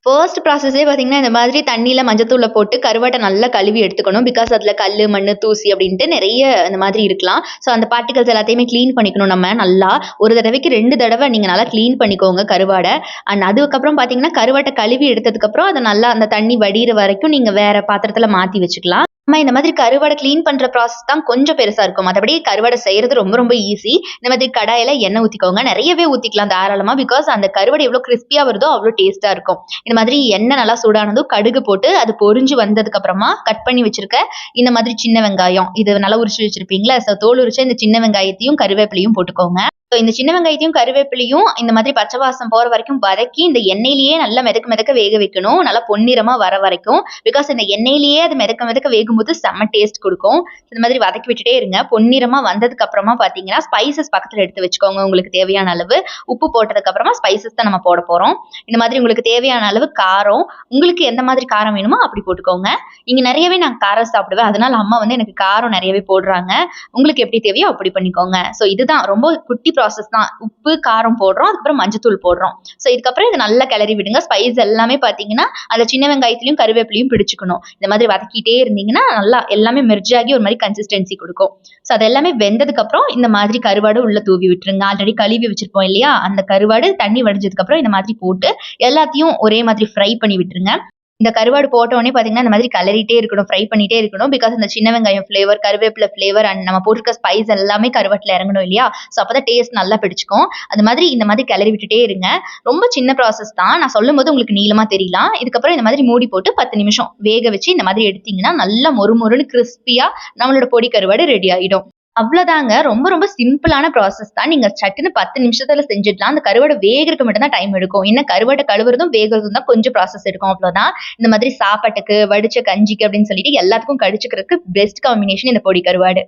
First ப்ராசஸே பார்த்தீங்கன்னா, இந்த மாதிரி தண்ணீல மஞ்சத்தூள போட்டு கருவாட்ட நல்லா கழுவி எடுத்துக்கணும். பிகாஸ் அதில கல்லு, மண்ணு, தூசி அப்படின்ட்டு நெறைய இந்த மாதிரி இருக்கலாம். ஸோ அந்த பார்ட்டிகல்ஸ் எல்லாத்தையுமே கிளீன் பண்ணிக்கணும் நம்ம நல்லா. ஒரு தடவைக்கு 2 தடவ நீங்க நல்லா கிளீன் பண்ணிக்கோங்க கருவாட. அண்ட் அதுக்கப்புறம் பார்த்தீங்கன்னா, கருவாட்ட கழுவி எடுத்ததுக்கப்புறம் அத நல்லா அந்த தண்ணி வடியிற வரைக்கும் நீங்க வேற பாத்திரத்தில மாத்தி வச்சுக்கலாம். இந்த மாதிரி கருவாட கிளீன் பண்ற ப்ராசஸ் தான் கொஞ்சம் பெருசா இருக்கும். மத்தபடி கருவாட செய்றது ரொம்ப ரொம்ப ஈஸி. இந்த மாதிரி கடாயில எண்ணெய் ஊத்திக்கோங்க. நெறையவே ஊத்திக்கலாம் தாராளமா. பிகாஸ் அந்த கருவாடு எவ்வளோ கிரிஸ்பியா வருதோ அவ்வளோ டேஸ்ட்டா இருக்கும். இந்த மாதிரி எண்ணெய் நல்லா சூடானதும் கடுகு போட்டு அது பொரிஞ்சு வந்ததுக்கு அப்புறமா கட் பண்ணி வச்சிருக்க இந்த மாதிரி சின்ன வெங்காயம், இது நல்லா உரிச்சு வச்சிருப்பீங்கல்ல, ஸோ தோல் உரிச்ச இந்த சின்ன வெங்காயத்தையும் கருவேப்பிலையும் போட்டுக்கோங்க. ஸோ இந்த சின்ன வெங்காயத்தையும் கருவேப்பிலையும் இந்த மாதிரி பச்சை வாசம் போற வரைக்கும் வதக்கி இந்த எண்ணெயிலேயே நல்லா மிதக்க மிதக்க வேக வைக்கணும். நல்லா பொன்னிறமா வர வரைக்கும். பிகாஸ் இந்த எண்ணெயிலேயே அது மிதக்க மிதக்க வேகும்போது செம்ம டேஸ்ட் குடுக்கும். இந்த மாதிரி வதக்கி விட்டுட்டே இருங்க. பொன்னிறமா வந்ததுக்கு அப்புறமா பார்த்தீங்கன்னா, ஸ்பைசஸ் பக்கத்துல எடுத்து வச்சுக்கோங்க. உங்களுக்கு தேவையான அளவு. உப்பு போட்டதுக்கு அப்புறமா ஸ்பைசஸ் தான் நம்ம போட போறோம். இந்த மாதிரி உங்களுக்கு தேவையான அளவு காரம், உங்களுக்கு எந்த மாதிரி காரம் வேணுமோ அப்படி போட்டுக்கோங்க. இங்க நெறையவே நான் காரம் சாப்பிடுவேன். அதனால அம்மா வந்து எனக்கு காரம் நெறையவே போடுறாங்க. உங்களுக்கு எப்படி தேவையோ அப்படி பண்ணிக்கோங்க. ஸோ இதுதான் ரொம்ப குட்டி ப்ராசஸ் தான். உப்பு, காரம் போடுறோம். அதுக்கப்புறம் மஞ்சத்தூள் போடுறோம். ஸோ இதுக்கப்புறம் இத நல்லா கிளறி விடுங்க. ஸ்பைஸ் எல்லாமே பார்த்தீங்கன்னா, அந்த சின்ன வெங்காயத்திலயும் கருவேப்பிலையும் பிடிச்சுக்கணும். இந்த மாதிரி வதக்கிட்டே இருந்தீங்கன்னா, நல்லா எல்லாமே மெர்ஜ் ஆகி ஒரு மாரி கன்சிஸ்டன்சி குடுக்கும். ஸோ அது எல்லாமே வெந்ததுக்கு அப்புறம் இந்த மாதிரி கருவாடு உள்ள தூவி விட்டுருங்க. ஆல்ரெடி கழுவி வச்சிருப்போம் இல்லையா? அந்த கருவாடு தண்ணி வடிஞ்சதுக்கு அப்புறம் இந்த மாதிரி போட்டு எல்லாத்தையும் ஒரே மாதிரி ஃப்ரை பண்ணி விட்டுருங்க. இந்த கருவாடு போட்ட உடனே பார்த்தீங்கன்னா, இந்த மாதிரி கிளறிட்டே இருக்கணும். ஃப்ரை பண்ணிட்டே இருக்கணும். பிகாஸ் இந்த சின்ன வெங்காயம் ஃப்ளேவர், கருவேப்பிலை ஃப்ளேவர் அண்ட் நம்ம போட்டிருக்க ஸ்பைஸ் எல்லாமே கருவாட்டுல இறங்கணும் இல்லையா? ஸோ அப்பதான் டேஸ்ட் நல்லா பிடிச்சுக்கும். அது மாதிரி இந்த மாதிரி கிளறி விட்டுட்டே இருங்க. ரொம்ப சின்ன ப்ராசஸ் தான். நான் சொல்லும்போது உங்களுக்கு நீளமா தெரியலாம். இதுக்கப்புறம் இந்த மாதிரி மூடி போட்டு 10 நிமிஷம் வேக வச்சு இந்த மாதிரி எடுத்தீங்கன்னா, நல்லா மொறு மொறுன்னு கிறிஸ்பியா நம்மளோட பொடி கருவாடு ரெடி ஆயிடும். அவ்வளோதாங்க. ரொம்ப ரொம்ப சிம்பிளான ப்ராசஸ் தான். நீங்க சட்டுன்னு 10 நிமிஷத்துல செஞ்சுடலாம். அந்த கருவாடு வேகறதுக்கு மட்டும் தான் டைம் எடுக்கும். என்ன கருவாட்ட கழுவுறதும், வேகறதும் தான் கொஞ்சம் ப்ராசஸ் எடுக்கும் அவ்வளோதான். இந்த மாதிரி சாப்பாட்டுக்கு, வடிச்ச கஞ்சிக்கு அப்படின்னு சொல்லிட்டு எல்லாத்துக்கும் கடிச்சுக்கிறதுக்கு பெஸ்ட் காம்பினேஷன் இந்த பொடி கருவாடு.